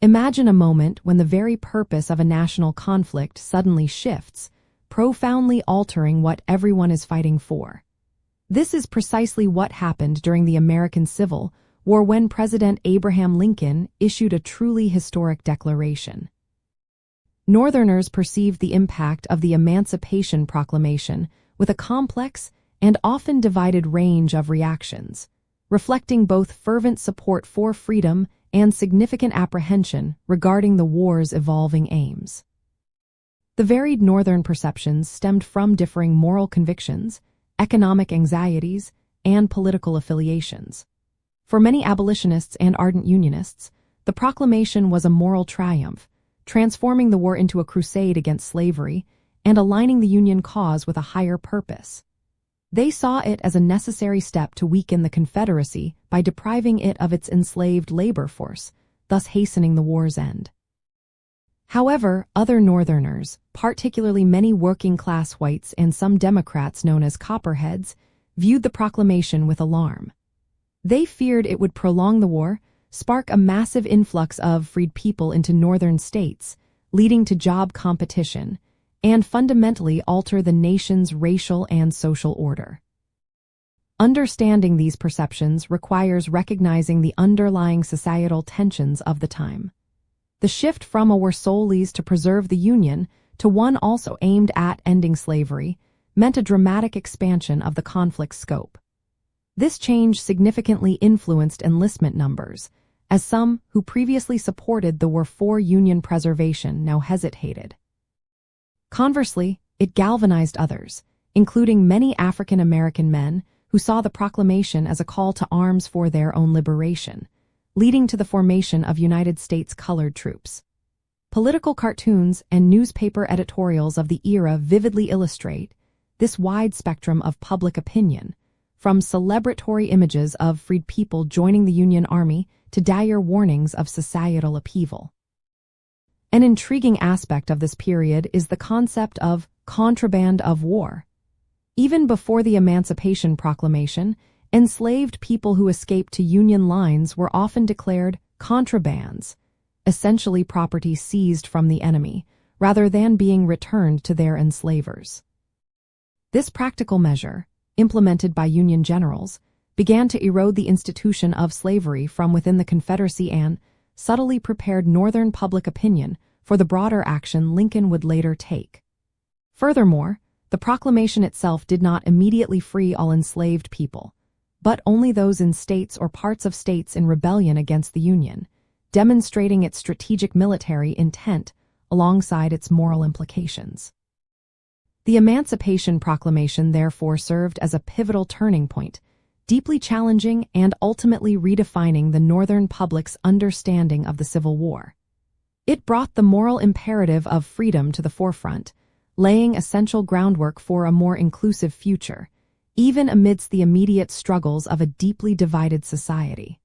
Imagine a moment when the very purpose of a national conflict suddenly shifts, profoundly altering what everyone is fighting for. This is precisely what happened during the American Civil War when President Abraham Lincoln issued a truly historic declaration. Northerners perceived the impact of the Emancipation Proclamation with a complex and often divided range of reactions, reflecting both fervent support for freedom and significant apprehension regarding the war's evolving aims. The varied Northern perceptions stemmed from differing moral convictions, economic anxieties, and political affiliations. For many abolitionists and ardent Unionists, the proclamation was a moral triumph, transforming the war into a crusade against slavery and aligning the Union cause with a higher purpose. They saw it as a necessary step to weaken the Confederacy by depriving it of its enslaved labor force, thus hastening the war's end. However, other Northerners, particularly many working-class whites and some Democrats known as Copperheads, viewed the proclamation with alarm. They feared it would prolong the war, spark a massive influx of freed people into Northern states, leading to job competition, and fundamentally alter the nation's racial and social order. Understanding these perceptions requires recognizing the underlying societal tensions of the time. The shift from a war solely to preserve the Union to one also aimed at ending slavery meant a dramatic expansion of the conflict's scope. This change significantly influenced enlistment numbers, as some who previously supported the war for Union preservation now hesitated. Conversely, it galvanized others, including many African American men who saw the proclamation as a call to arms for their own liberation, leading to the formation of United States colored troops. Political cartoons and newspaper editorials of the era vividly illustrate this wide spectrum of public opinion, from celebratory images of freed people joining the Union Army to dire warnings of societal upheaval. An intriguing aspect of this period is the concept of contraband of war. Even before the Emancipation Proclamation, enslaved people who escaped to Union lines were often declared contrabands, essentially property seized from the enemy, rather than being returned to their enslavers. This practical measure, implemented by Union generals, began to erode the institution of slavery from within the Confederacy and subtly prepared Northern public opinion for the broader action Lincoln would later take. Furthermore, the proclamation itself did not immediately free all enslaved people, but only those in states or parts of states in rebellion against the Union, demonstrating its strategic military intent alongside its moral implications. The Emancipation Proclamation therefore served as a pivotal turning point, deeply challenging and ultimately redefining the Northern public's understanding of the Civil War. It brought the moral imperative of freedom to the forefront, laying essential groundwork for a more inclusive future, even amidst the immediate struggles of a deeply divided society.